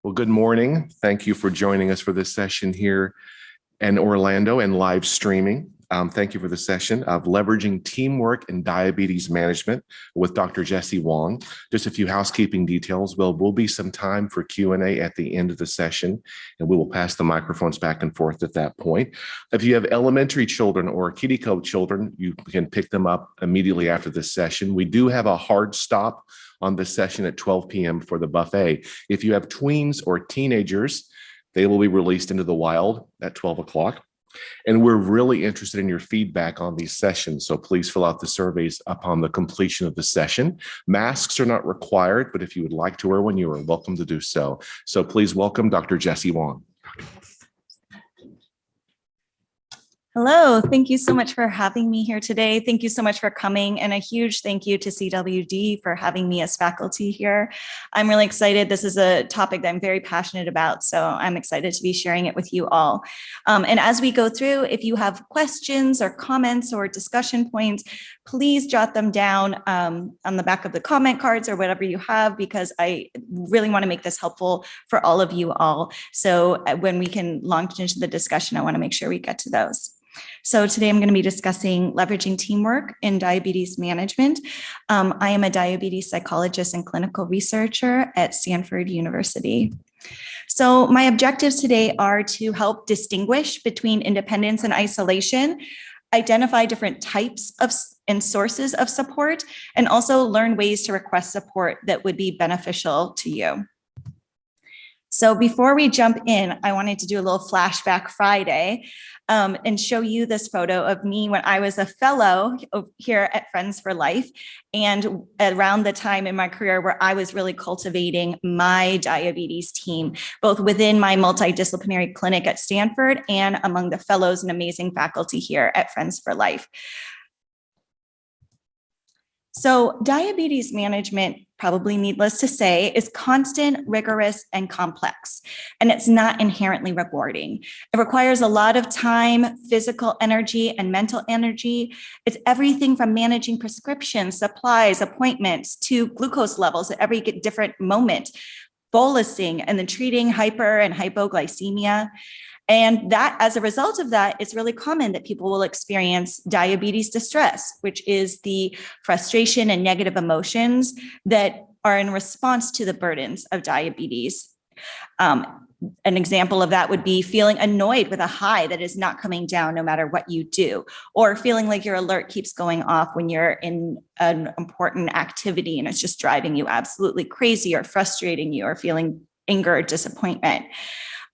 Well, good morning. Thank you for joining us for this session here in Orlando and live streaming. Thank you for the session of Leveraging Teamwork in Diabetes Management with Dr. Jessie Wong. Just a few housekeeping details. Will be some time for Q&A at the end of the session, and we will pass the microphones back and forth at that point. If you have elementary children or kiddie code children, you can pick them up immediately after this session. We do have a hard stop on this session at 12 p.m. for the buffet. If you have tweens or teenagers, they will be released into the wild at 12 o'clock. And we're really interested in your feedback on these sessions. So please fill out the surveys upon the completion of the session. Masks are not required, but if you would like to wear one, you are welcome to do so. So please welcome Dr. Jessie Wong. Hello, thank you so much for having me here today. Thank you so much for coming, and a huge thank you to CWD for having me as faculty here. I'm really excited. This is a topic that I'm very passionate about, so I'm excited to be sharing it with you all. And as we go through, if you have questions or comments or discussion points, please jot them down on the back of the comment cards or whatever you have, because I really want to make this helpful for all of you all. So when we can launch into the discussion, I want to make sure we get to those. So today I'm going to be discussing leveraging teamwork in diabetes management. I am a diabetes psychologist and clinical researcher at Stanford University. So my objectives today are to help distinguish between independence and isolation, identify different types of and sources of support, and also learn ways to request support that would be beneficial to you. So before we jump in, I wanted to do a little Flashback Friday and show you this photo of me when I was a fellow here at Friends for Life, and around the time in my career where I was really cultivating my diabetes team, both within my multidisciplinary clinic at Stanford and among the fellows and amazing faculty here at Friends for Life. So diabetes management, probably needless to say, is constant, rigorous, and complex, and it's not inherently rewarding. It requires a lot of time, physical energy, and mental energy. It's everything from managing prescriptions, supplies, appointments, to glucose levels at every different moment, bolusing, and then treating hyper and hypoglycemia. And that, as a result of that, it's really common that people will experience diabetes distress, which is the frustration and negative emotions that are in response to the burdens of diabetes. An example of that would be feeling annoyed with a high that is not coming down no matter what you do, or feeling like your alert keeps going off when you're in an important activity and it's just driving you absolutely crazy or frustrating you, or feeling anger or disappointment.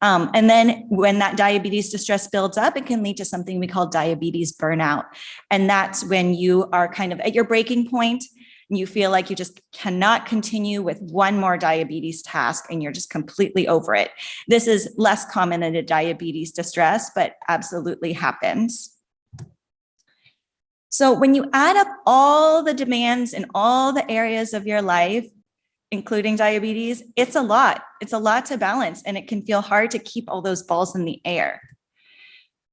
And then when that diabetes distress builds up, it can lead to something we call diabetes burnout. And that's when you are kind of at your breaking point and you feel like you just cannot continue with one more diabetes task and you're just completely over it. This is less common than a diabetes distress, but absolutely happens. So when you add up all the demands in all the areas of your life, including diabetes, it's a lot. It's a lot to balance, and it can feel hard to keep all those balls in the air.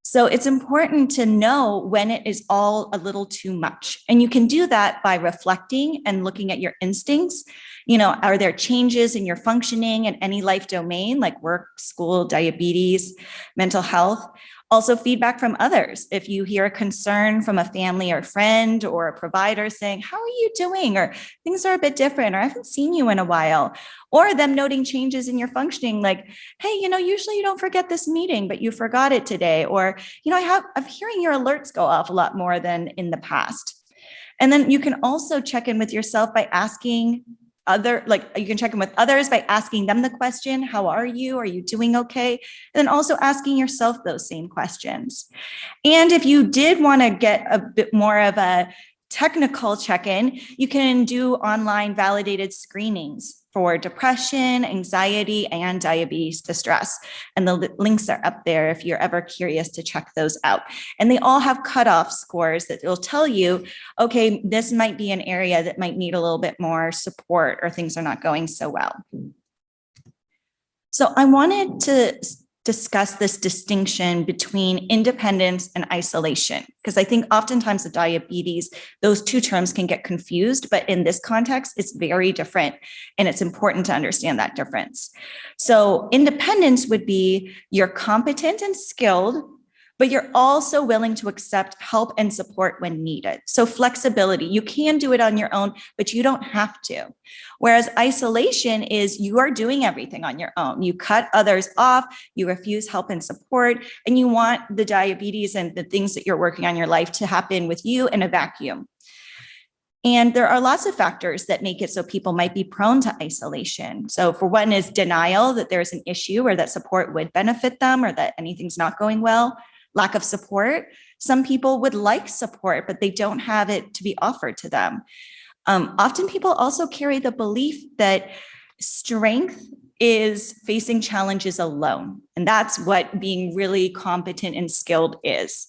So it's important to know when it is all a little too much. And you can do that by reflecting and looking at your instincts. You know, are there changes in your functioning in any life domain, like work, school, diabetes, mental health? Also, feedback from others. If you hear a concern from a family or friend or a provider saying, "How are you doing?" or "Things are a bit different," or "I haven't seen you in a while," or them noting changes in your functioning, like, "Hey, you know, usually you don't forget this meeting, but you forgot it today," or, "You know, I'm hearing your alerts go off a lot more than in the past." And then you can also check in with yourself by asking you can check in with others by asking them the question, "How are you? Are you doing okay?" And then also asking yourself those same questions. And if you did want to get a bit more of a technical check-in, you can do online validated screenings for depression, anxiety, and diabetes distress. And the links are up there if you're ever curious to check those out. And they all have cutoff scores that will tell you, okay, this might be an area that might need a little bit more support, or things are not going so well. So I wanted to discuss this distinction between independence and isolation, because I think oftentimes with diabetes, those two terms can get confused, but in this context, it's very different, and it's important to understand that difference. So independence would be you're competent and skilled, but you're also willing to accept help and support when needed. So flexibility, you can do it on your own, but you don't have to. Whereas isolation is you are doing everything on your own. You cut others off, you refuse help and support, and you want the diabetes and the things that you're working on in your life to happen with you in a vacuum. And there are lots of factors that make it so people might be prone to isolation. So for one is denial that there's an issue or that support would benefit them or that anything's not going well. Lack of support. Some people would like support, but they don't have it to be offered to them. Often people also carry the belief that strength is facing challenges alone. And that's what being really competent and skilled is.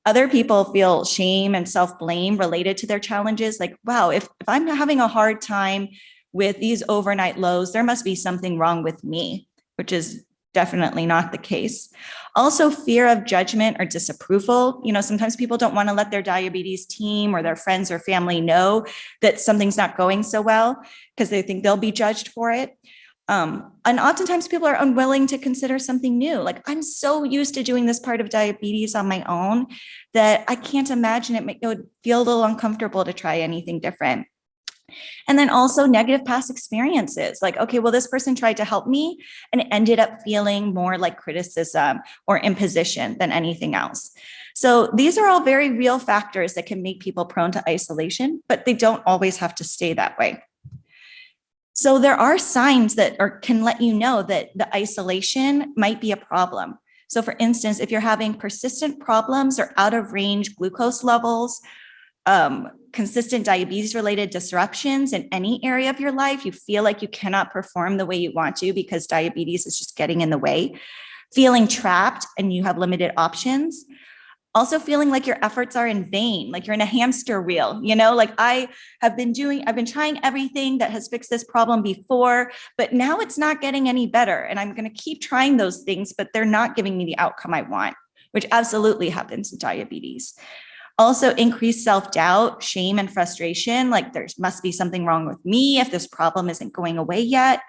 Other people feel shame and self-blame related to their challenges. Like, wow, if I'm having a hard time with these overnight lows, there must be something wrong with me, which is definitely not the case. Also, fear of judgment or disapproval. Sometimes people don't want to let their diabetes team or their friends or family know that something's not going so well because they think they'll be judged for it. And oftentimes people are unwilling to consider something new. Like, I'm so used to doing this part of diabetes on my own that I can't imagine it would feel a little uncomfortable to try anything different. And then also negative past experiences, like, okay, well, this person tried to help me and it ended up feeling more like criticism or imposition than anything else. So these are all very real factors that can make people prone to isolation, but they don't always have to stay that way. So there are signs that can let you know that the isolation might be a problem. So for instance, if you're having persistent problems or out of range glucose levels, consistent diabetes related disruptions in any area of your life, you feel like you cannot perform the way you want to because diabetes is just getting in the way, feeling trapped and you have limited options, also feeling like your efforts are in vain, like you're in a hamster wheel, like I've been trying everything that has fixed this problem before, but now it's not getting any better. And I'm going to keep trying those things, but they're not giving me the outcome I want, which absolutely happens with diabetes. Also increased self-doubt, shame, and frustration, like there must be something wrong with me if this problem isn't going away yet.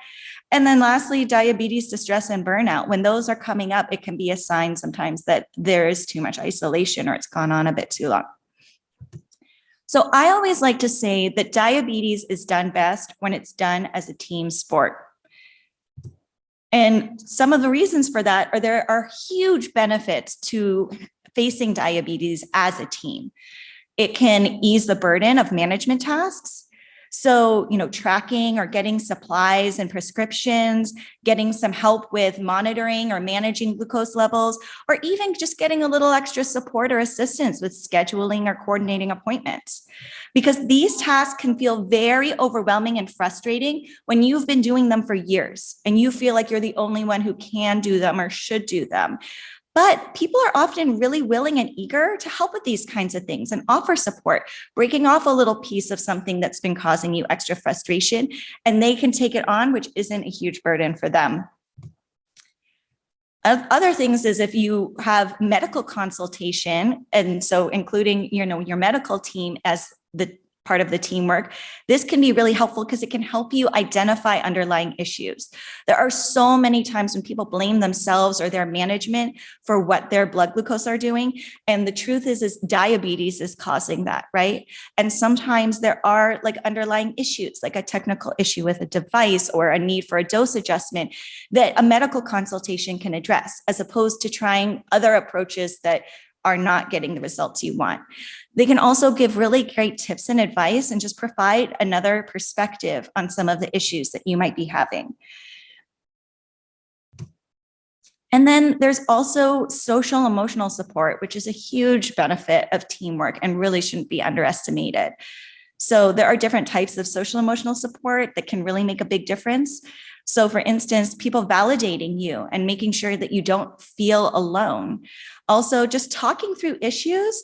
And then lastly, diabetes distress and burnout. When those are coming up, it can be a sign sometimes that there is too much isolation or it's gone on a bit too long. So I always like to say that diabetes is done best when it's done as a team sport. And some of the reasons for that are there are huge benefits to facing diabetes as a team. It can ease the burden of management tasks. So, tracking or getting supplies and prescriptions, getting some help with monitoring or managing glucose levels, or even just getting a little extra support or assistance with scheduling or coordinating appointments. Because these tasks can feel very overwhelming and frustrating when you've been doing them for years and you feel like you're the only one who can do them or should do them. But people are often really willing and eager to help with these kinds of things and offer support, breaking off a little piece of something that's been causing you extra frustration, and they can take it on, which isn't a huge burden for them. Other things is if you have medical consultation, and so including, your medical team as the part of the teamwork, this can be really helpful because it can help you identify underlying issues. There are so many times when people blame themselves or their management for what their blood glucose are doing. And the truth is diabetes is causing that, right? And sometimes there are like underlying issues, like a technical issue with a device or a need for a dose adjustment that a medical consultation can address, as opposed to trying other approaches that are not getting the results you want. They can also give really great tips and advice and just provide another perspective on some of the issues that you might be having. And then there's also social emotional support, which is a huge benefit of teamwork and really shouldn't be underestimated. So there are different types of social emotional support that can really make a big difference. So for instance, people validating you and making sure that you don't feel alone. Also, just talking through issues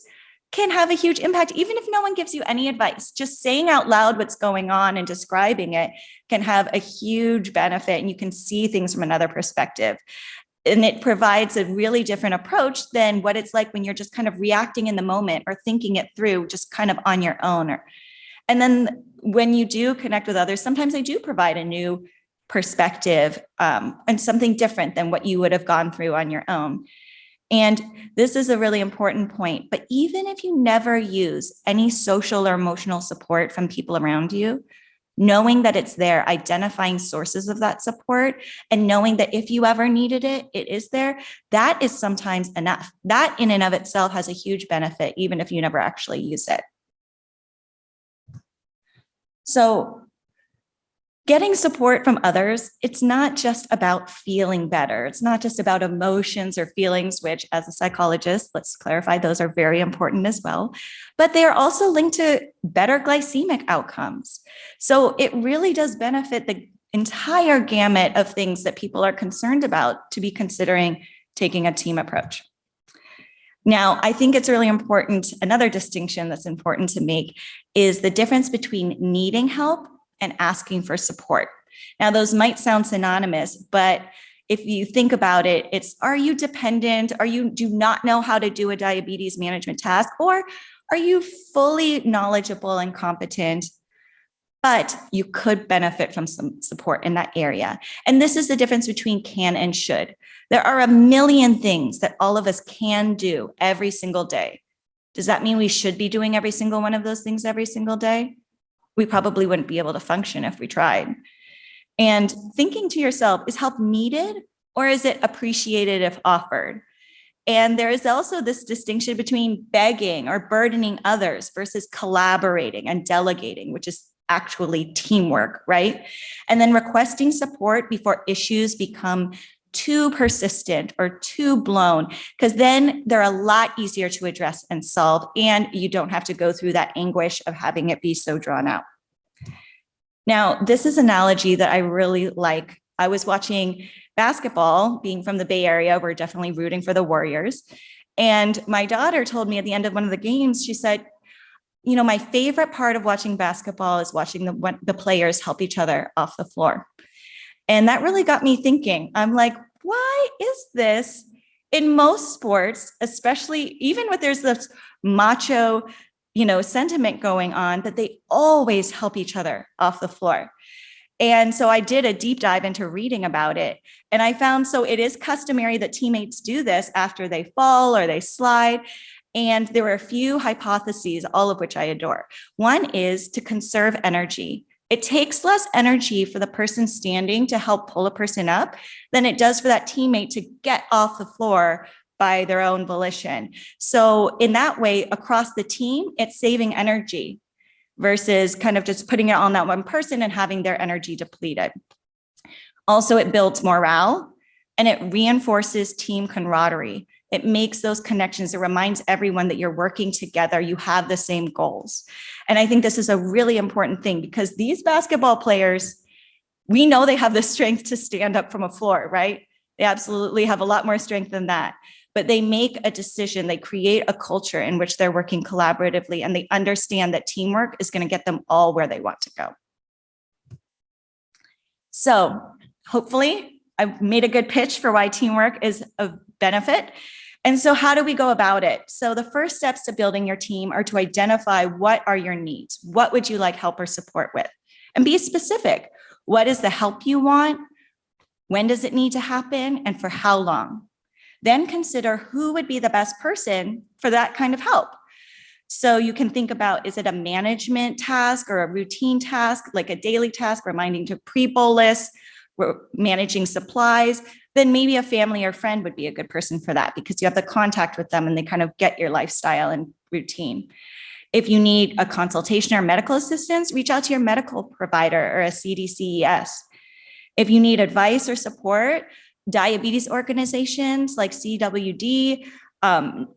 can have a huge impact, even if no one gives you any advice. Just saying out loud what's going on and describing it can have a huge benefit, and you can see things from another perspective. And it provides a really different approach than what it's like when you're just kind of reacting in the moment or thinking it through just kind of on your own. And then when you do connect with others, sometimes they do provide a new perspective and something different than what you would have gone through on your own. And this is a really important point. But even if you never use any social or emotional support from people around you, knowing that it's there, identifying sources of that support, and knowing that if you ever needed it, it is there, that is sometimes enough. That in and of itself has a huge benefit, even if you never actually use it. So getting support from others, it's not just about feeling better. It's not just about emotions or feelings, which as a psychologist, let's clarify, those are very important as well, but they are also linked to better glycemic outcomes. So it really does benefit the entire gamut of things that people are concerned about to be considering taking a team approach. Now, I think it's really important, another distinction that's important to make is the difference between needing help and asking for support. Now, those might sound synonymous, but if you think about it, it's, are you dependent? Are you do not know how to do a diabetes management task? Or are you fully knowledgeable and competent, but you could benefit from some support in that area? And this is the difference between can and should. There are a million things that all of us can do every single day. Does that mean we should be doing every single one of those things every single day? We probably wouldn't be able to function if we tried. And thinking to yourself, is help needed or is it appreciated if offered? And there is also this distinction between begging or burdening others versus collaborating and delegating, which is actually teamwork, right? And then requesting support before issues become too persistent or too blown, because then they're a lot easier to address and solve, and you don't have to go through that anguish of having it be so drawn out. Now, this is an analogy that I really like. I was watching basketball, being from the Bay Area, we're definitely rooting for the Warriors. And my daughter told me at the end of one of the games, she said, you know, my favorite part of watching basketball is watching the players help each other off the floor. And that really got me thinking. I'm like, why is this in most sports, especially even with there's this macho, sentiment going on, that they always help each other off the floor? And so I did a deep dive into reading about it. And I found, so it is customary that teammates do this after they fall or they slide. And there were a few hypotheses, all of which I adore. One is to conserve energy. It takes less energy for the person standing to help pull a person up than it does for that teammate to get off the floor by their own volition. So in that way, across the team, it's saving energy versus kind of just putting it on that one person and having their energy depleted. Also, it builds morale and it reinforces team camaraderie. It makes those connections. It reminds everyone that you're working together. You have the same goals. And I think this is a really important thing because these basketball players, we know they have the strength to stand up from a floor, right? They absolutely have a lot more strength than that. But they make a decision. They create a culture in which they're working collaboratively, and they understand that teamwork is going to get them all where they want to go. So hopefully I've made a good pitch for why teamwork is a benefit. And so how do we go about it? So the first steps to building your team are to identify what are your needs. What would you like help or support with? And be specific. What is the help you want? When does it need to happen? And for how long? Then consider who would be the best person for that kind of help. So you can think about, is it a management task or a routine task, like a daily task, reminding to pre-bolus, managing supplies? Then maybe a family or friend would be a good person for that because you have the contact with them and they kind of get your lifestyle and routine. If you need a consultation or medical assistance, reach out to your medical provider or a CDCES. If you need advice or support, diabetes organizations like CWD,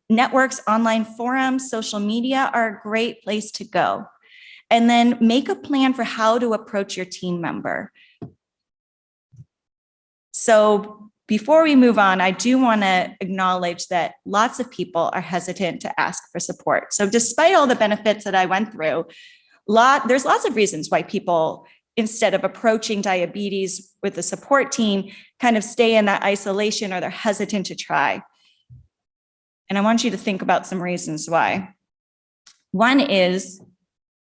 networks, online forums, social media are a great place to go. And then make a plan for how to approach your team member. So before we move on, I do want to acknowledge that lots of people are hesitant to ask for support. So despite all the benefits that I went through, there's lots of reasons why people instead of approaching diabetes with the support team, kind of stay in that isolation or they're hesitant to try. And I want you to think about some reasons why. One is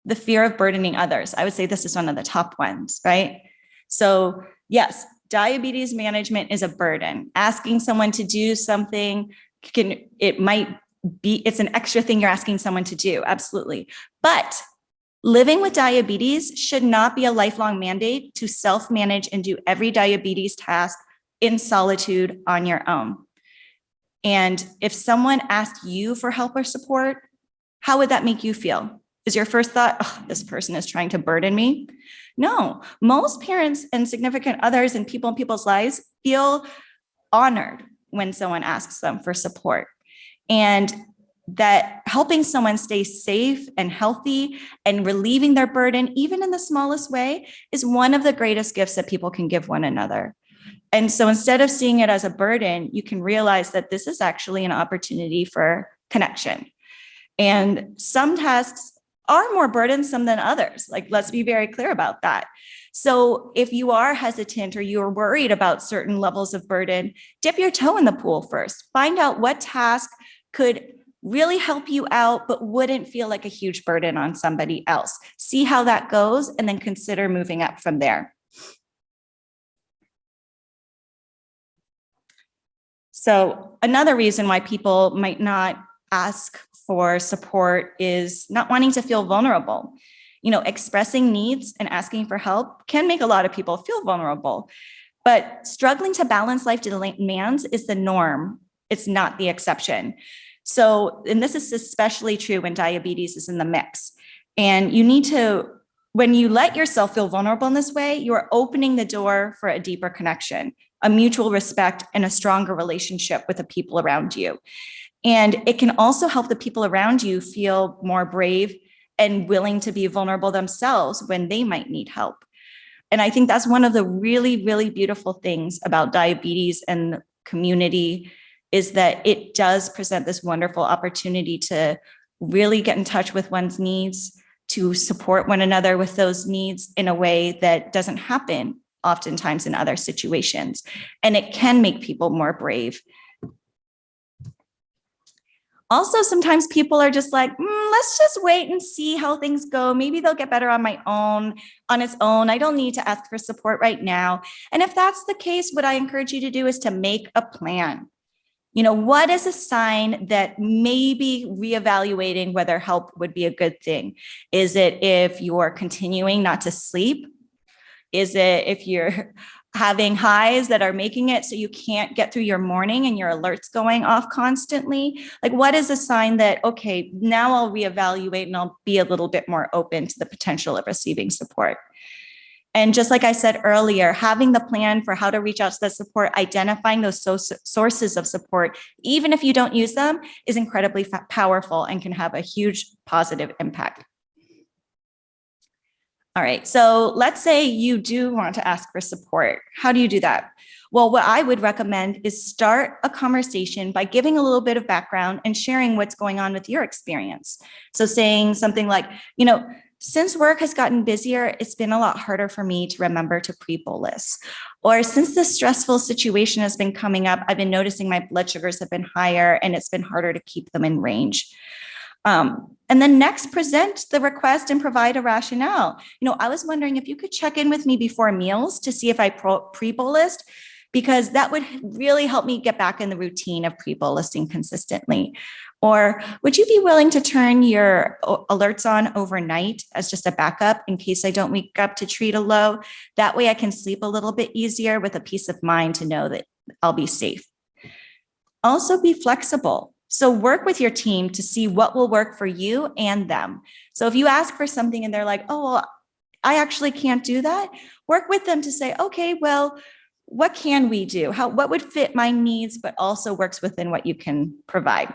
the fear of burdening others. I would say this is one of the top ones, right? So yes, diabetes management is a burden. Asking someone to do something it's an extra thing you're asking someone to do, absolutely. But living with diabetes should not be a lifelong mandate to self-manage and do every diabetes task in solitude on your own. And if someone asked you for help or support, how would that make you feel? Is your first thought, oh, this person is trying to burden me? No, most parents and significant others and people in people's lives feel honored when someone asks them for support. And that helping someone stay safe and healthy and relieving their burden, even in the smallest way, is one of the greatest gifts that people can give one another. And so instead of seeing it as a burden, you can realize that this is actually an opportunity for connection. And some tasks are more burdensome than others. Like, let's be very clear about that. So if you are hesitant or you are worried about certain levels of burden, dip your toe in the pool first. Find out what task could really help you out, but wouldn't feel like a huge burden on somebody else. See how that goes, and then consider moving up from there. So another reason why people might not ask for support is not wanting to feel vulnerable. You know, expressing needs and asking for help can make a lot of people feel vulnerable, but struggling to balance life demands is the norm. It's not the exception. So, and this is especially true when diabetes is in the mix. And you need to, when you let yourself feel vulnerable in this way, you are opening the door for a deeper connection, a mutual respect, and a stronger relationship with the people around you. And it can also help the people around you feel more brave and willing to be vulnerable themselves when they might need help. And I think that's one of the really, really beautiful things about diabetes and community, is that it does present this wonderful opportunity to really get in touch with one's needs, to support one another with those needs in a way that doesn't happen oftentimes in other situations. And it can make people more brave. Also, sometimes people are just like, let's just wait and see how things go. Maybe they'll get better on its own. I don't need to ask for support right now. And if that's the case, what I encourage you to do is to make a plan. You know, what is a sign that maybe reevaluating whether help would be a good thing? Is it if you're continuing not to sleep? Is it if you're having highs that are making it so you can't get through your morning and your alerts going off constantly? Like, what is a sign that, okay, now I'll reevaluate and I'll be a little bit more open to the potential of receiving support? And just like I said earlier, having the plan for how to reach out to the support, identifying those sources of support, even if you don't use them, is incredibly powerful and can have a huge positive impact. All right, so let's say you do want to ask for support. How do you do that? Well, what I would recommend is start a conversation by giving a little bit of background and sharing what's going on with your experience. So saying something like, you know, since work has gotten busier, it's been a lot harder for me to remember to pre-bolus. Or since this stressful situation has been coming up, I've been noticing my blood sugars have been higher and it's been harder to keep them in range. And then next, present the request and provide a rationale. You know, I was wondering if you could check in with me before meals to see if I pre-bolused, because that would really help me get back in the routine of pre-bolusing consistently. Or would you be willing to turn your alerts on overnight as just a backup in case I don't wake up to treat a low? That way I can sleep a little bit easier with a peace of mind to know that I'll be safe. Also be flexible. So work with your team to see what will work for you and them. So if you ask for something and they're like, oh, well, I actually can't do that, work with them to say, okay, well, what can we do? What would fit my needs, but also works within what you can provide?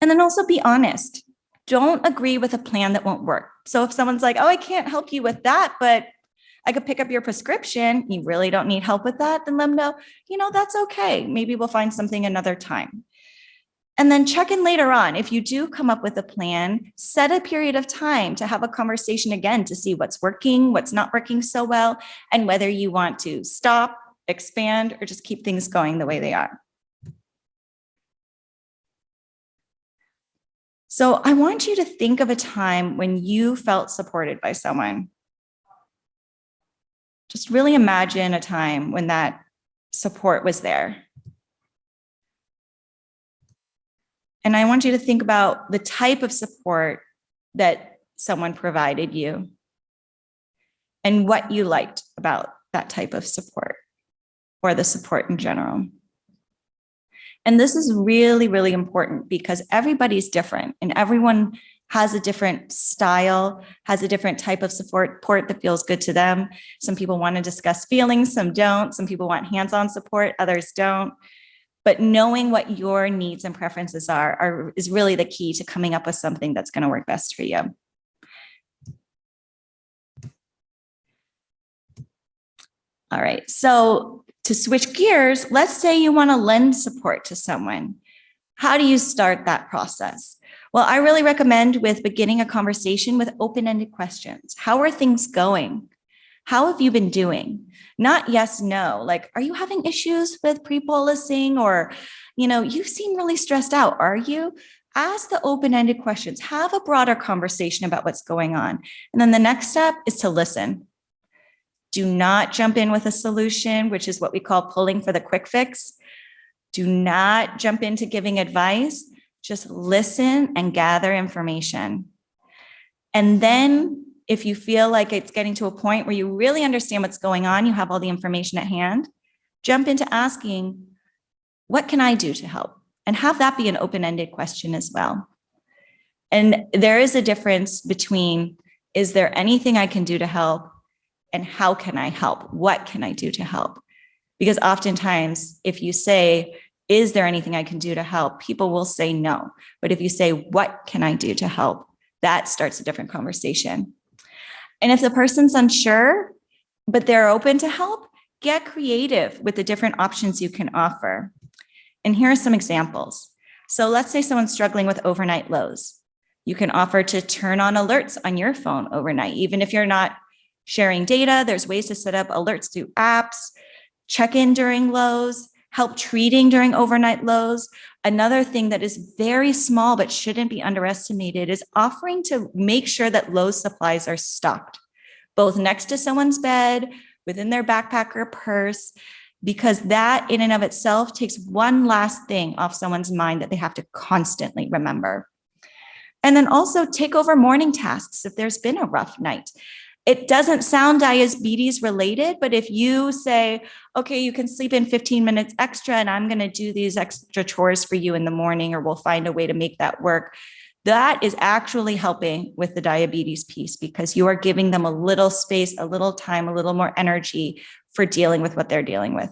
And then also be honest. Don't agree with a plan that won't work. So if someone's like, oh, I can't help you with that, but I could pick up your prescription, you really don't need help with that, then let them know, you know, that's okay. Maybe we'll find something another time. And then check in later on. If you do come up with a plan, set a period of time to have a conversation again to see what's working, what's not working so well, and whether you want to stop, expand, or just keep things going the way they are. So I want you to think of a time when you felt supported by someone. Just really imagine a time when that support was there. And I want you to think about the type of support that someone provided you and what you liked about that type of support or the support in general. And this is really, really important because everybody's different and everyone has a different style, has a different type of support that feels good to them. Some people want to discuss feelings, some don't. Some people want hands-on support, others don't. But knowing what your needs and preferences is really the key to coming up with something that's going to work best for you. All right, so to switch gears, let's say you want to lend support to someone. How do you start that process? Well, I really recommend beginning a conversation with open-ended questions. How are things going? How have you been doing? Not yes, no, like, are you having issues with pre-bolusing or, you seem really stressed out, are you? Ask the open-ended questions, have a broader conversation about what's going on. And then the next step is to listen. Do not jump in with a solution, which is what we call pulling for the quick fix. Do not jump into giving advice. Just listen and gather information. And then if you feel like it's getting to a point where you really understand what's going on, you have all the information at hand, jump into asking, what can I do to help? And have that be an open-ended question as well. And there is a difference between, is there anything I can do to help? And how can I help? What can I do to help? Because oftentimes, if you say, is there anything I can do to help? People will say no. But if you say, what can I do to help? That starts a different conversation. And if the person's unsure, but they're open to help, get creative with the different options you can offer. And here are some examples. So let's say someone's struggling with overnight lows. You can offer to turn on alerts on your phone overnight. Even if you're not sharing data, there's ways to set up alerts through apps, check in during lows, help treating during overnight lows. Another thing that is very small but shouldn't be underestimated is offering to make sure that low supplies are stocked, both next to someone's bed, within their backpack or purse, because that in and of itself takes one last thing off someone's mind that they have to constantly remember. And then also take over morning tasks if there's been a rough night. It doesn't sound diabetes related, but if you say, okay, you can sleep in 15 minutes extra and I'm going to do these extra chores for you in the morning, or we'll find a way to make that work. That is actually helping with the diabetes piece because you are giving them a little space, a little time, a little more energy for dealing with what they're dealing with.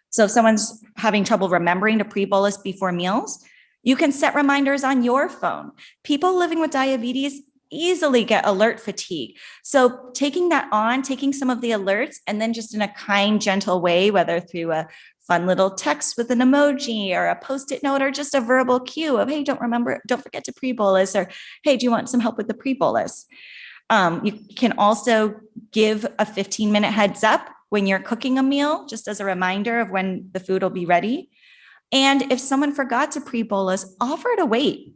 So if someone's having trouble remembering to pre-bolus before meals, you can set reminders on your phone. People living with diabetes easily get alert fatigue. So taking that on, taking some of the alerts, and then just in a kind, gentle way, whether through a fun little text with an emoji or a Post-it note or just a verbal cue of, hey, don't forget to pre-bolus, or hey, do you want some help with the pre-bolus? You can also give a 15-minute heads up when you're cooking a meal, just as a reminder of when the food will be ready. And if someone forgot to pre-bolus, offer to wait.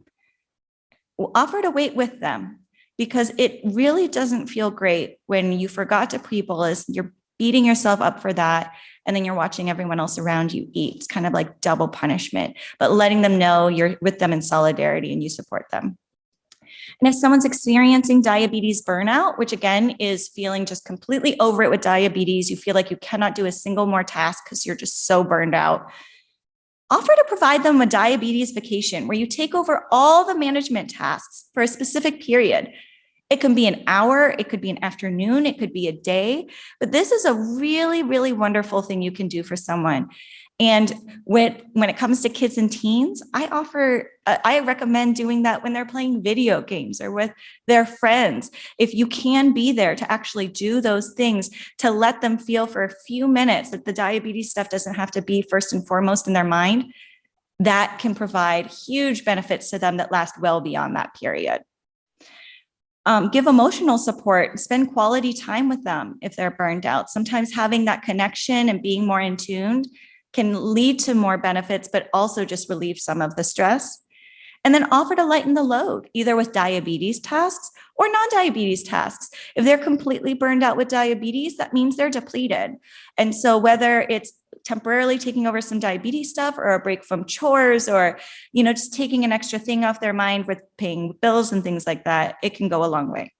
Offer to wait with them, because it really doesn't feel great when you forgot to pre-bolus, you're beating yourself up for that, and then you're watching everyone else around you eat. It's kind of like double punishment, but letting them know you're with them in solidarity and you support them. And if someone's experiencing diabetes burnout, which again is feeling just completely over it with diabetes, you feel like you cannot do a single more task because you're just so burned out, offer to provide them a diabetes vacation where you take over all the management tasks for a specific period. It can be an hour, it could be an afternoon, it could be a day, but this is a really, really wonderful thing you can do for someone. And when it comes to kids and teens, I recommend doing that when they're playing video games or with their friends. If you can be there to actually do those things, to let them feel for a few minutes that the diabetes stuff doesn't have to be first and foremost in their mind, that can provide huge benefits to them that last well beyond that period. Give emotional support, spend quality time with them if they're burned out. Sometimes having that connection and being more in tune can lead to more benefits, but also just relieve some of the stress. And then offer to lighten the load, either with diabetes tasks or non-diabetes tasks. If they're completely burned out with diabetes, that means they're depleted. And so whether it's temporarily taking over some diabetes stuff or a break from chores or, just taking an extra thing off their mind with paying bills and things like that, it can go a long way.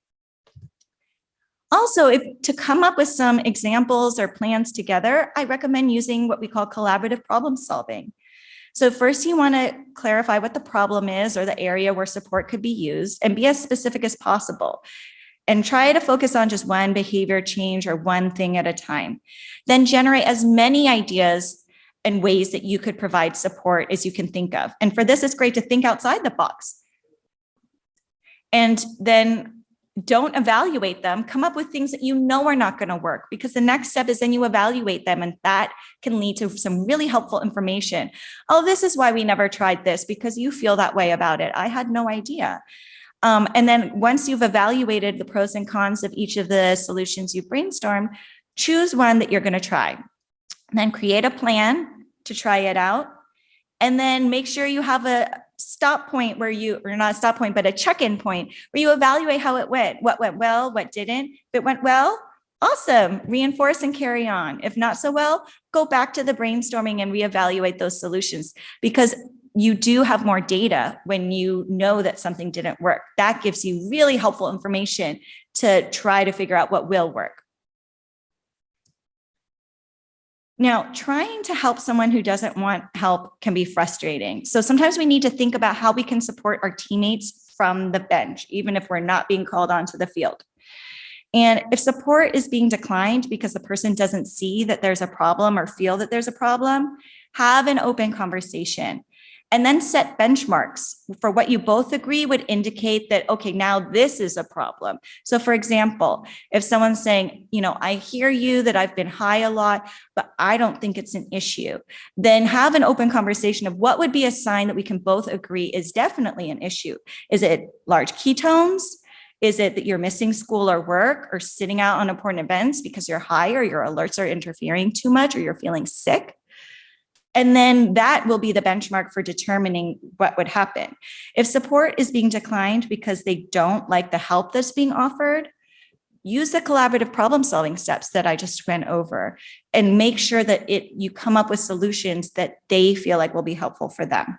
Also, to come up with some examples or plans together, I recommend using what we call collaborative problem solving. So first, you want to clarify what the problem is or the area where support could be used and be as specific as possible. And try to focus on just one behavior change or one thing at a time. Then generate as many ideas and ways that you could provide support as you can think of. And for this, it's great to think outside the box. And then don't evaluate them. Come up with things that you know are not going to work, because the next step is then you evaluate them, and that can lead to some really helpful information. Oh, this is why we never tried this, because you feel that way about it. I had no idea. And then once you've evaluated the pros and cons of each of the solutions you brainstormed, choose one that you're going to try. And then create a plan to try it out. And then make sure you have a stop point where or not a stop point, but a check-in point where you evaluate how it went, what went well, what didn't. If it went well, awesome, reinforce and carry on. If not so well, go back to the brainstorming and reevaluate those solutions, because you do have more data when you know that something didn't work. That gives you really helpful information to try to figure out what will work. Now, trying to help someone who doesn't want help can be frustrating. So sometimes we need to think about how we can support our teammates from the bench, even if we're not being called onto the field. And if support is being declined because the person doesn't see that there's a problem or feel that there's a problem, have an open conversation. And then set benchmarks for what you both agree would indicate that, okay, now this is a problem. So for example, if someone's saying, I hear you that I've been high a lot, but I don't think it's an issue, then have an open conversation of what would be a sign that we can both agree is definitely an issue. Is it large ketones? Is it that you're missing school or work or sitting out on important events because you're high or your alerts are interfering too much or you're feeling sick? And then that will be the benchmark for determining what would happen. If support is being declined because they don't like the help that's being offered, use the collaborative problem solving steps that I just went over and make sure that you come up with solutions that they feel like will be helpful for them.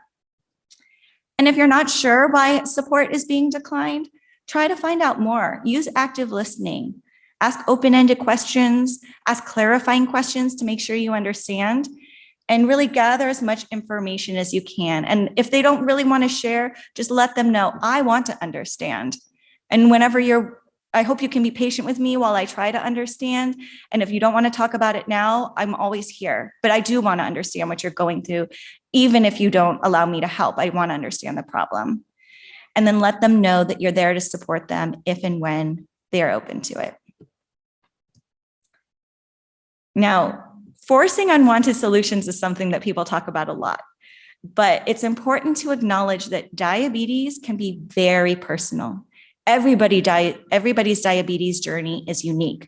And if you're not sure why support is being declined, try to find out more. Use active listening. Ask open-ended questions. Ask clarifying questions to make sure you understand. And really gather as much information as you can. And if they don't really want to share, just let them know, I want to understand. And whenever I hope you can be patient with me while I try to understand. And if you don't want to talk about it now, I'm always here. But I do want to understand what you're going through. Even if you don't allow me to help, I want to understand the problem. And then let them know that you're there to support them if and when they are open to it. Now, forcing unwanted solutions is something that people talk about a lot, but it's important to acknowledge that diabetes can be very personal. Everybody's diabetes journey is unique.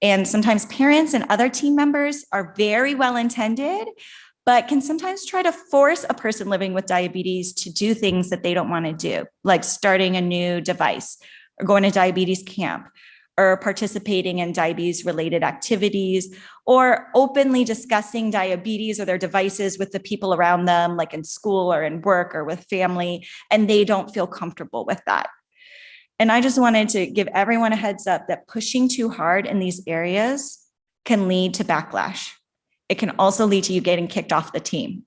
And sometimes parents and other team members are very well-intended, but can sometimes try to force a person living with diabetes to do things that they don't want to do, like starting a new device or going to diabetes camp, or participating in diabetes-related activities, or openly discussing diabetes or their devices with the people around them, like in school or in work or with family, and they don't feel comfortable with that. And I just wanted to give everyone a heads up that pushing too hard in these areas can lead to backlash. It can also lead to you getting kicked off the team.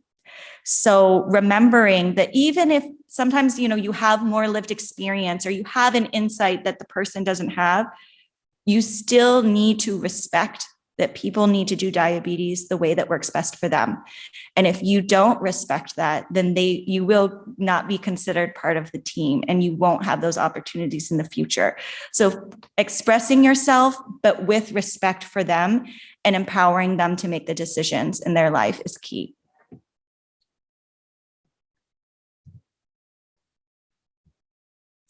So remembering that even if sometimes, you have more lived experience or you have an insight that the person doesn't have, you still need to respect that people need to do diabetes the way that works best for them. And if you don't respect that, then you will not be considered part of the team and you won't have those opportunities in the future. So expressing yourself, but with respect for them and empowering them to make the decisions in their life is key.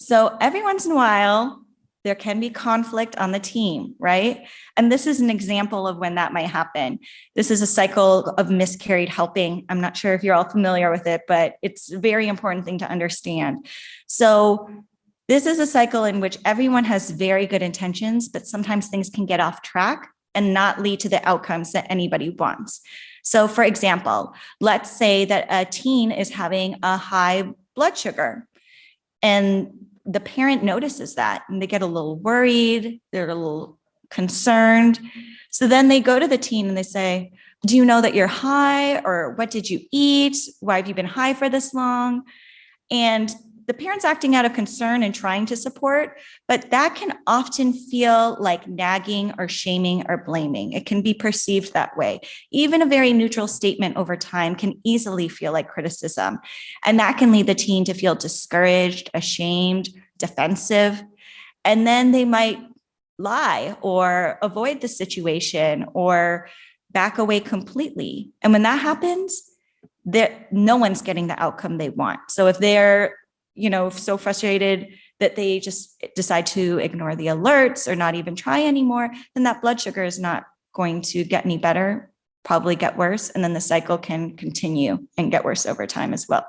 So every once in a while, there can be conflict on the team, right? And this is an example of when that might happen. This is a cycle of miscarried helping. I'm not sure if you're all familiar with it, but it's a very important thing to understand. So this is a cycle in which everyone has very good intentions, but sometimes things can get off track and not lead to the outcomes that anybody wants. So for example, let's say that a teen is having a high blood sugar and the parent notices that and they get a little worried, they're a little concerned. So then they go to the teen and they say, do you know that you're high? Or what did you eat? Why have you been high for this long? And the parent's acting out of concern and trying to support, but that can often feel like nagging or shaming or blaming. It can be perceived that way. Even a very neutral statement over time can easily feel like criticism. And that can lead the teen to feel discouraged, ashamed, defensive. And then they might lie or avoid the situation or back away completely. And when that happens, no one's getting the outcome they want. So if they're so frustrated that they just decide to ignore the alerts or not even try anymore, then that blood sugar is not going to get any better, probably get worse. And then the cycle can continue and get worse over time as well.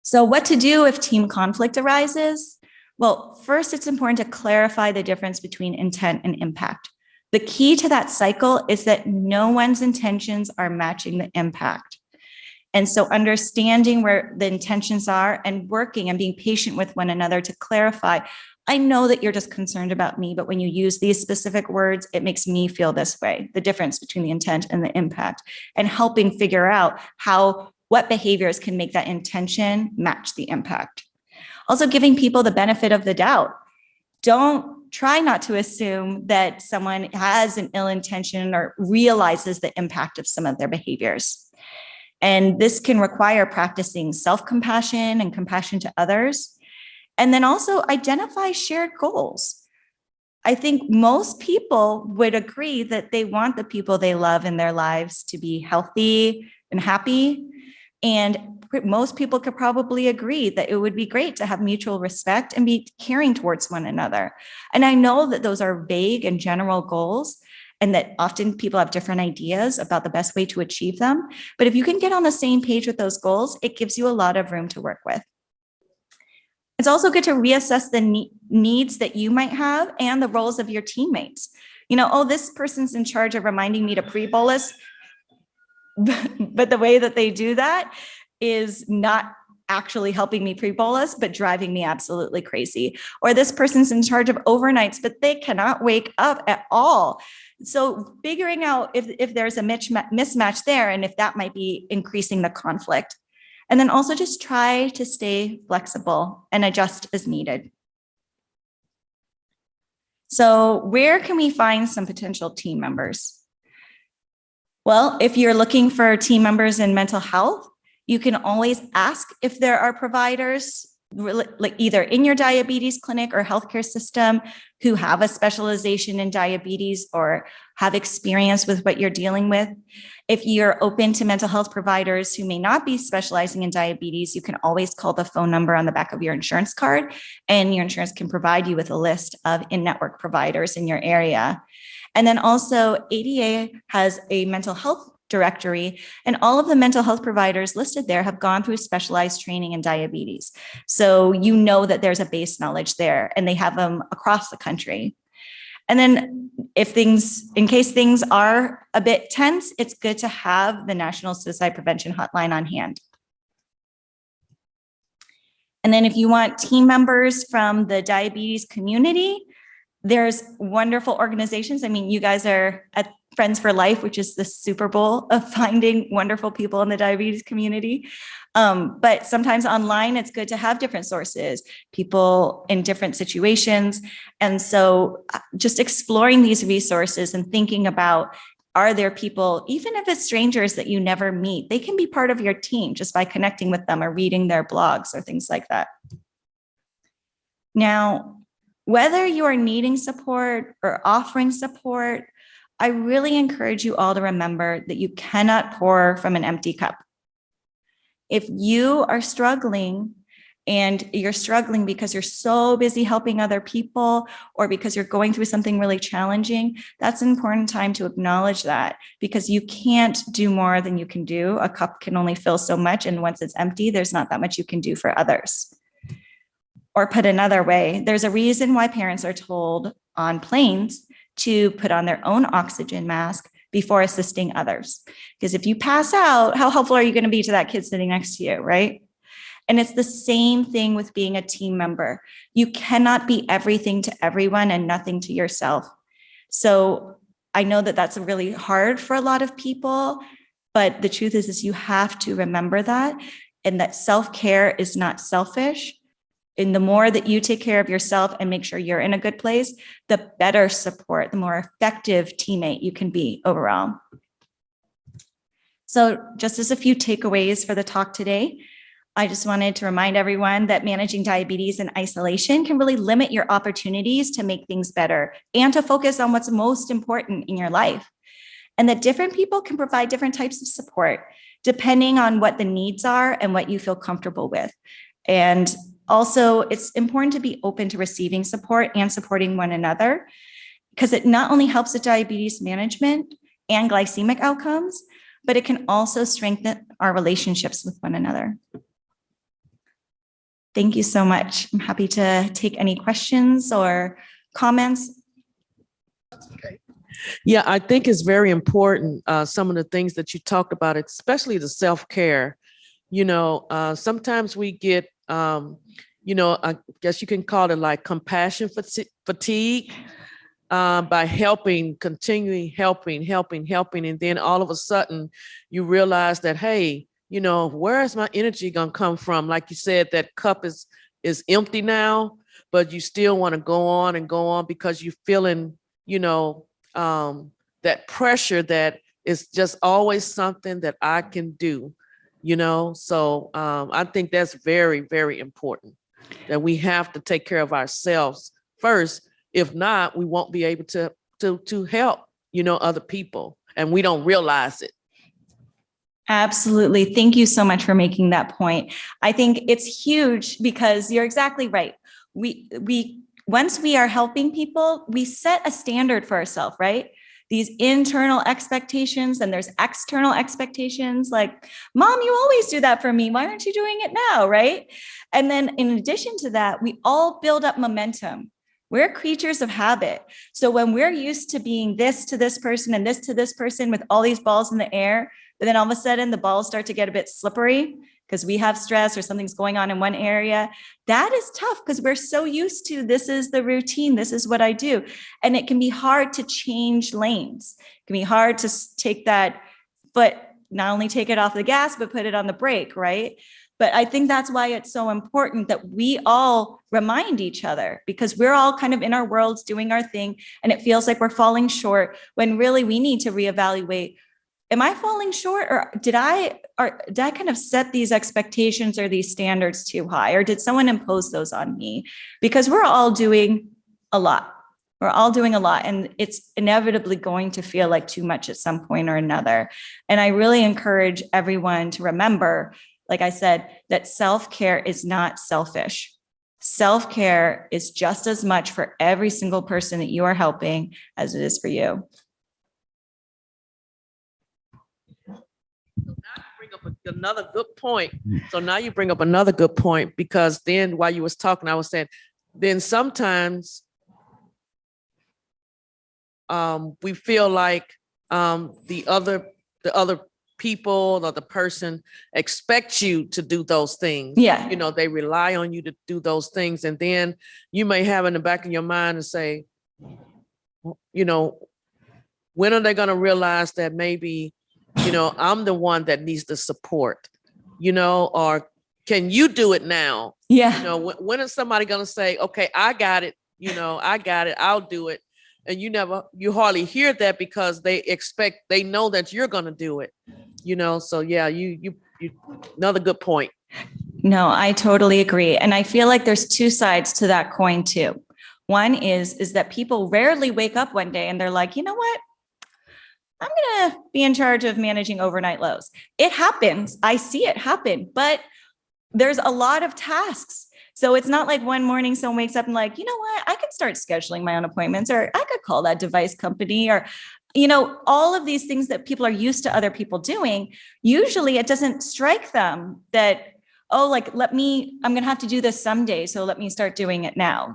So what to do if team conflict arises? Well, first, it's important to clarify the difference between intent and impact. The key to that cycle is that no one's intentions are matching the impact. And so understanding where the intentions are and working and being patient with one another to clarify, I know that you're just concerned about me, but when you use these specific words, it makes me feel this way, the difference between the intent and the impact, and helping figure out what behaviors can make that intention match the impact. Also giving people the benefit of the doubt. Don't try not to assume that someone has an ill intention or realizes the impact of some of their behaviors. And this can require practicing self-compassion and compassion to others. And then also identify shared goals. I think most people would agree that they want the people they love in their lives to be healthy and happy. And most people could probably agree that it would be great to have mutual respect and be caring towards one another. And I know that those are vague and general goals, and that often people have different ideas about the best way to achieve them. But if you can get on the same page with those goals, it gives you a lot of room to work with. It's also good to reassess the needs that you might have and the roles of your teammates. This person's in charge of reminding me to pre-bolus, but the way that they do that is not actually helping me pre-bolus, but driving me absolutely crazy. Or this person's in charge of overnights, but they cannot wake up at all. So figuring out if there's a mismatch there and if that might be increasing the conflict. And then also just try to stay flexible and adjust as needed. So where can we find some potential team members? Well, if you're looking for team members in mental health, you can always ask if there are providers like either in your diabetes clinic or healthcare system who have a specialization in diabetes or have experience with what you're dealing with. If you're open to mental health providers who may not be specializing in diabetes, you can always call the phone number on the back of your insurance card, and your insurance can provide you with a list of in-network providers in your area. And then also ADA has a mental health directory, and all of the mental health providers listed there have gone through specialized training in diabetes. So you know that there's a base knowledge there, and they have them across the country. And then in case things are a bit tense, it's good to have the National Suicide Prevention Hotline on hand. And then if you want team members from the diabetes community, there's wonderful organizations. I mean, you guys are at Friends for Life, which is the Super Bowl of finding wonderful people in the diabetes community. But sometimes online, it's good to have different sources, people in different situations. And so just exploring these resources and thinking about, are there people, even if it's strangers that you never meet, they can be part of your team just by connecting with them or reading their blogs or things like that. Now, whether you are needing support or offering support, I really encourage you all to remember that you cannot pour from an empty cup. If you are struggling and you're struggling because you're so busy helping other people or because you're going through something really challenging, that's an important time to acknowledge that, because you can't do more than you can do. A cup can only fill so much, and once it's empty, there's not that much you can do for others. Or put another way, there's a reason why parents are told on planes to put on their own oxygen mask before assisting others. Because if you pass out, how helpful are you going to be to that kid sitting next to you, right? And it's the same thing with being a team member. You cannot be everything to everyone and nothing to yourself. So I know that that's really hard for a lot of people, but the truth is you have to remember that, and that self-care is not selfish. And the more that you take care of yourself and make sure you're in a good place, the better support, the more effective teammate you can be overall. So just as a few takeaways for the talk today, I just wanted to remind everyone that managing diabetes in isolation can really limit your opportunities to make things better and to focus on what's most important in your life. And that different people can provide different types of support depending on what the needs are and what you feel comfortable with. And also, it's important to be open to receiving support and supporting one another, because it not only helps with diabetes management and glycemic outcomes, but it can also strengthen our relationships with one another. Thank you so much. I'm happy to take any questions or comments. Okay. Yeah, I think it's very important, some of the things that you talked about, especially the self-care. Sometimes we get, I guess you can call it like compassion fatigue, by continuing helping. And then all of a sudden you realize that, hey, where is my energy going to come from? Like you said, that cup is empty now, but you still want to go on because you're feeling, that pressure that is just always something that I can do, So I think that's very, very important, that we have to take care of ourselves first. If not, we won't be able to help, other people, and we don't realize it. Absolutely. Thank you so much for making that point. I think it's huge because you're exactly right. We once we are helping people, we set a standard for ourselves, right? These internal expectations, and there's external expectations like, Mom, you always do that for me. Why aren't you doing it now, right? And then in addition to that, we all build up momentum. We're creatures of habit. So when we're used to being this to this person and this to this person with all these balls in the air, but then all of a sudden the balls start to get a bit slippery because we have stress or something's going on in one area, that is tough because we're so used to, this is the routine, this is what I do. And it can be hard to change lanes. It can be hard to take that foot, not only take it off the gas, but put it on the brake, right? But I think that's why it's so important that we all remind each other, because we're all kind of in our worlds doing our thing, and it feels like we're falling short when really we need to reevaluate. Am I falling short, or did I kind of set these expectations or these standards too high, or did someone impose those on me? Because we're all doing a lot. We're all doing a lot, and it's inevitably going to feel like too much at some point or another. And I really encourage everyone to remember, like I said, that self-care is not selfish. Self-care is just as much for every single person that you are helping as it is for you. Another good point. So now you bring up another good point, because then while you was talking, I was saying, then sometimes we feel like the other people or the person expects you to do those things. Yeah. They rely on you to do those things. And then you may have in the back of your mind and say, when are they going to realize that maybe I'm the one that needs the support, or can you do it now? Yeah. When is somebody going to say, okay, I got it, I'll do it. And you hardly hear that because they know that you're going to do it, so yeah, you another good point. No, I totally agree. And I feel like there's two sides to that coin too. One is that people rarely wake up one day and they're like, you know what? I'm going to be in charge of managing overnight lows. It happens. I see it happen, but there's a lot of tasks. So it's not like one morning someone wakes up and like, you know what, I could start scheduling my own appointments, or I could call that device company, or, all of these things that people are used to other people doing. Usually it doesn't strike them that, oh, like, I'm going to have to do this someday, so let me start doing it now,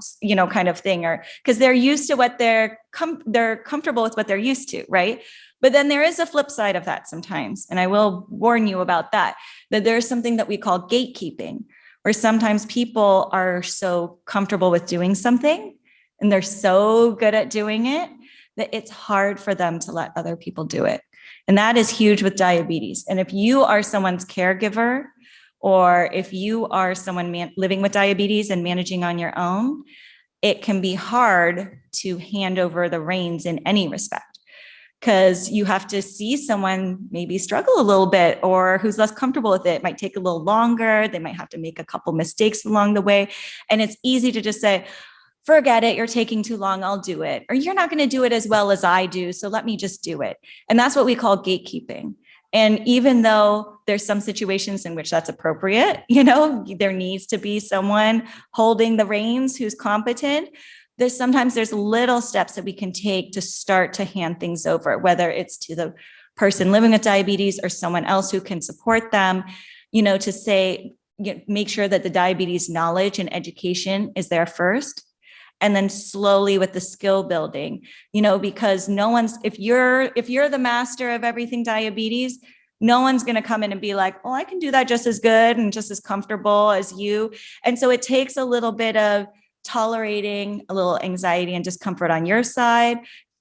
kind of thing, or because they're used to what they're comfortable with what they're used to, right? But then there is a flip side of that sometimes. And I will warn you about that there's something that we call gatekeeping, where sometimes people are so comfortable with doing something and they're so good at doing it that it's hard for them to let other people do it. And that is huge with diabetes. And if you are someone's caregiver, or if you are someone living with diabetes and managing on your own, it can be hard to hand over the reins in any respect, because you have to see someone maybe struggle a little bit, or who's less comfortable with it. It might take a little longer. They might have to make a couple mistakes along the way. And it's easy to just say, forget it, you're taking too long, I'll do it. Or you're not going to do it as well as I do, so let me just do it. And that's what we call gatekeeping. And even though there's some situations in which that's appropriate, there needs to be someone holding the reins who's competent. Sometimes there's little steps that we can take to start to hand things over, whether it's to the person living with diabetes or someone else who can support them, to say, make sure that the diabetes knowledge and education is there first. And then slowly with the skill building, because if you're the master of everything diabetes, no one's going to come in and be like, oh, I can do that just as good and just as comfortable as you. And so it takes a little bit of tolerating a little anxiety and discomfort on your side,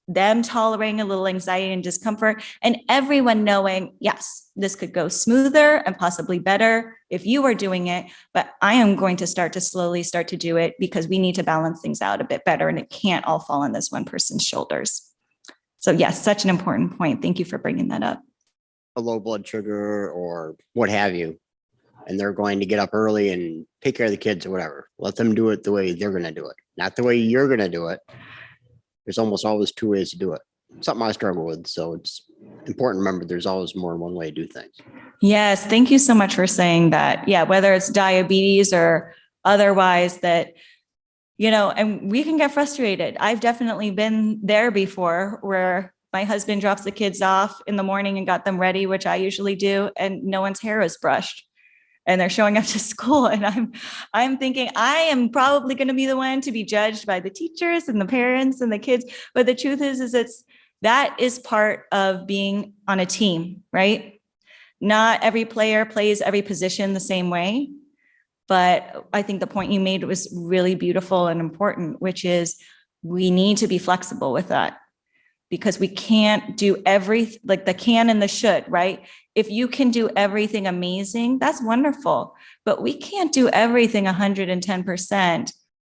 them tolerating a little anxiety and discomfort, and everyone knowing, yes, this could go smoother and possibly better if you were doing it, but I am going to slowly start to do it, because we need to balance things out a bit better, and it can't all fall on this one person's shoulders. So yes, such an important point. Thank you for bringing that up. A low blood sugar or what have you, and they're going to get up early and take care of the kids or whatever. Let them do it the way they're going to do it, not the way you're going to do it. There's almost always two ways to do it. Something I struggle with. So it's important to remember there's always more than one way to do things. Yes. Thank you so much for saying that. Yeah. Whether it's diabetes or otherwise, that, and we can get frustrated. I've definitely been there before, where my husband drops the kids off in the morning and got them ready, which I usually do, and no one's hair is brushed. And they're showing up to school, and I'm thinking I am probably going to be the one to be judged by the teachers and the parents and the kids. But the truth is that is part of being on a team, right? Not every player plays every position the same way. But I think the point you made was really beautiful and important, which is we need to be flexible with that, because we can't do everything, like the can and the should, right? If you can do everything amazing, that's wonderful, but we can't do everything 110%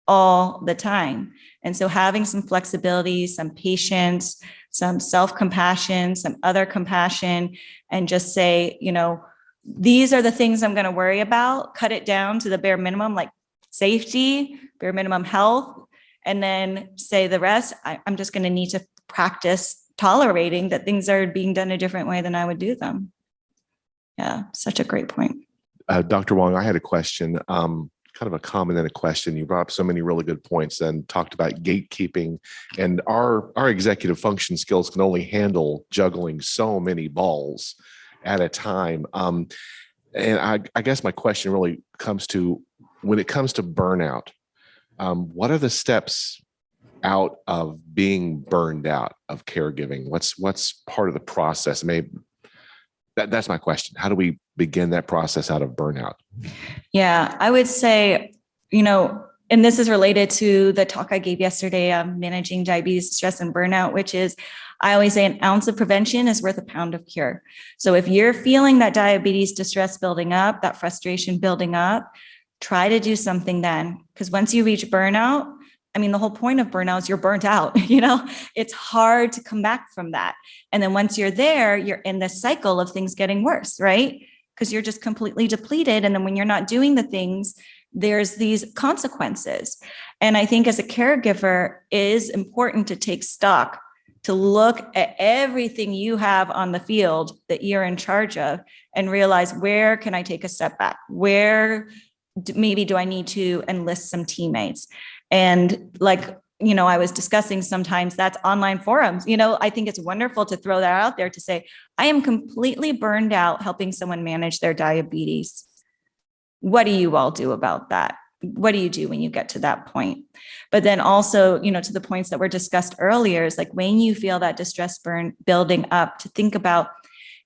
all the time. And so having some flexibility, some patience, some self-compassion, some other compassion, and just say, these are the things I'm going to worry about, cut it down to the bare minimum, like safety, bare minimum health, and then say the rest, I'm just going to need to practice tolerating that things are being done a different way than I would do them. Yeah, such a great point. Dr. Wong, I had a question, kind of a comment and a question. You brought up so many really good points and talked about gatekeeping, and our executive function skills can only handle juggling so many balls at a time. And I guess my question really comes to, when it comes to burnout, what are the steps out of being burned out of caregiving? What's part of the process? Maybe that's my question. How do we begin that process out of burnout? Yeah, I would say, and this is related to the talk I gave yesterday on managing diabetes, stress, and burnout, which is, I always say an ounce of prevention is worth a pound of cure. So if you're feeling that diabetes distress building up, that frustration building up, try to do something then. Because once you reach burnout, the whole point of burnout is you're burnt out, it's hard to come back from that. And then once you're there, you're in this cycle of things getting worse, right? Because you're just completely depleted. And then when you're not doing the things, there's these consequences. And I think as a caregiver, it is important to take stock to look at everything you have on the field that you're in charge of and realize, where can I take a step back? Where maybe do I need to enlist some teammates? And like, I was discussing, sometimes that's online forums. I think it's wonderful to throw that out there to say, I am completely burned out helping someone manage their diabetes. What do you all do about that? What do you do when you get to that point? But then also, to the points that were discussed earlier, is like, when you feel that distress burn building up, to think about,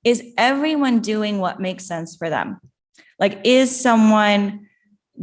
is everyone doing what makes sense for them? Like, is someone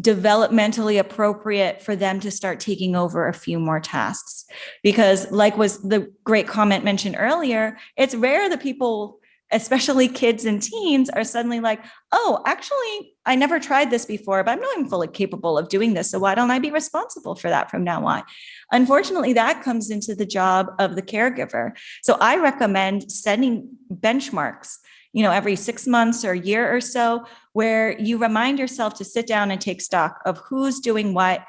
developmentally appropriate for them to start taking over a few more tasks? Because, like was the great comment mentioned earlier, it's rare that people, especially kids and teens, are suddenly like, oh, actually, I never tried this before, but I know I'm fully capable of doing this. So why don't I be responsible for that from now on? Unfortunately, that comes into the job of the caregiver. So I recommend setting benchmarks, every 6 months or a year or so, where you remind yourself to sit down and take stock of who's doing what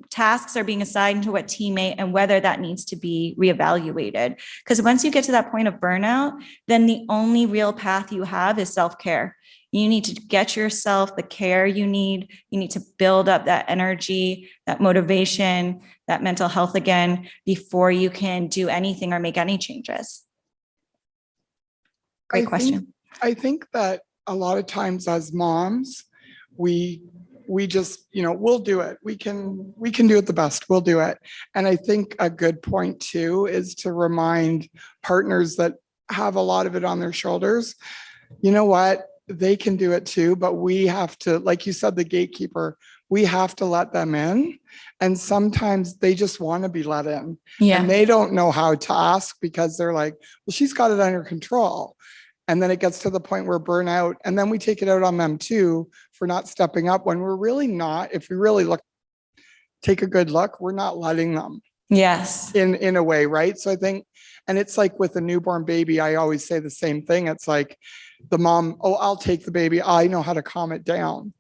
tasks are being assigned to what teammate, and whether that needs to be reevaluated. Because once you get to that point of burnout, then the only real path you have is self-care. You need to get yourself the care you need. You need to build up that energy, that motivation, that mental health again, before you can do anything or make any changes. Great question. I think that a lot of times as moms, we just, we'll do it. We can do it the best. We'll do it. And I think a good point too is to remind partners that have a lot of it on their shoulders. You know what? They can do it too, but we have to, like you said, the gatekeeper, we have to let them in. And sometimes they just want to be let in. Yeah. And they don't know how to ask, because they're like, well, she's got it under control. And then it gets to the point where burnout, and then we take it out on them too for not stepping up, when we're really not. If we really take a good look, we're not letting them. Yes. In a way, right? So I think, and it's like with a newborn baby, I always say the same thing. It's like the mom, oh, I'll take the baby. I know how to calm it down.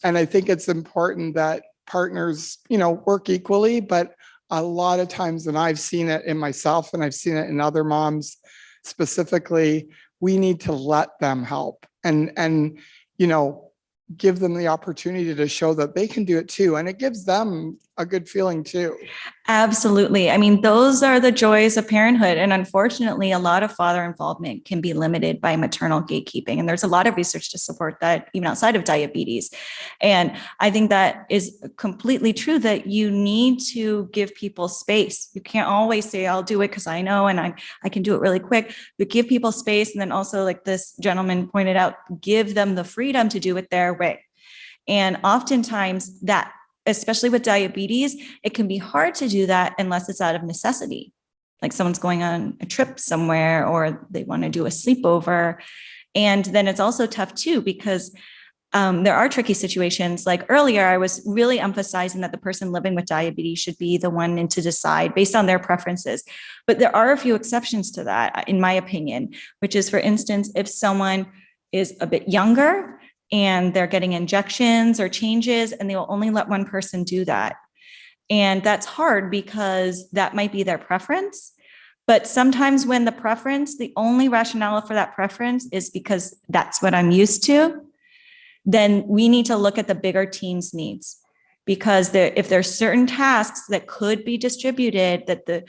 And I think it's important that partners, work equally, but a lot of times, and I've seen it in myself and I've seen it in other moms specifically, we need to let them help and give them the opportunity to show that they can do it too. And it gives them a good feeling too. Absolutely. I mean, those are the joys of parenthood. And unfortunately, a lot of father involvement can be limited by maternal gatekeeping. And there's a lot of research to support that, even outside of diabetes. And I think that is completely true, that you need to give people space. You can't always say, I'll do it because I know, and I can do it really quick, but give people space. And then also, like this gentleman pointed out, give them the freedom to do it their way. And oftentimes that, especially with diabetes, it can be hard to do that unless it's out of necessity. Like someone's going on a trip somewhere, or they want to do a sleepover. And then it's also tough too, because there are tricky situations. Like earlier, I was really emphasizing that the person living with diabetes should be the one to decide based on their preferences. But there are a few exceptions to that, in my opinion, which is, for instance, if someone is a bit younger and they're getting injections or changes, and they will only let one person do that. And that's hard because that might be their preference. But sometimes when the only rationale for that preference is because that's what I'm used to, then we need to look at the bigger team's needs. Because if there's certain tasks that could be distributed, that the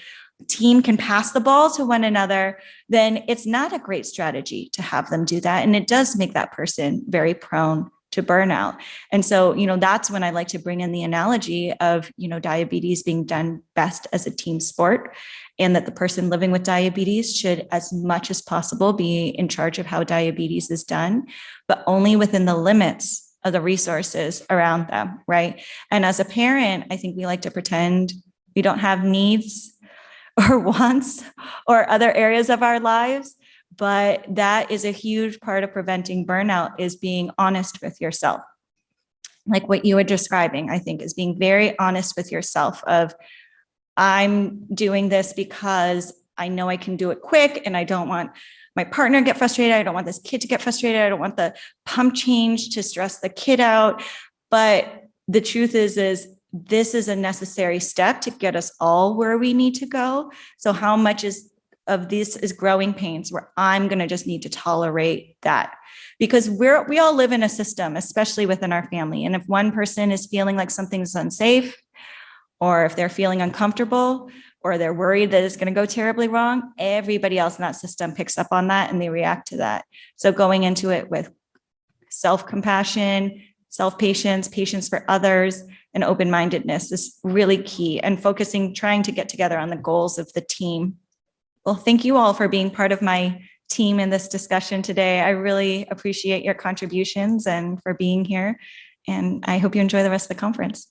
team can pass the ball to one another, then it's not a great strategy to have them do that. And it does make that person very prone to burnout. And so, that's when I like to bring in the analogy of, diabetes being done best as a team sport, and that the person living with diabetes should, as much as possible, be in charge of how diabetes is done, but only within the limits of the resources around them, right? And as a parent, I think we like to pretend we don't have needs or wants or other areas of our lives. But that is a huge part of preventing burnout, is being honest with yourself. Like what you were describing, I think, is being very honest with yourself of, I'm doing this because I know I can do it quick, and I don't want my partner to get frustrated. I don't want this kid to get frustrated. I don't want the pump change to stress the kid out. But the truth is this is a necessary step to get us all where we need to go. So how much of this is growing pains where I'm going to just need to tolerate that? Because we all live in a system, especially within our family. And if one person is feeling like something's unsafe, or if they're feeling uncomfortable, or they're worried that it's going to go terribly wrong, everybody else in that system picks up on that and they react to that. So going into it with self-compassion, self-patience, patience for others, and open-mindedness is really key, and trying to get together on the goals of the team. Well, thank you all for being part of my team in this discussion today. I really appreciate your contributions and for being here. And I hope you enjoy the rest of the conference.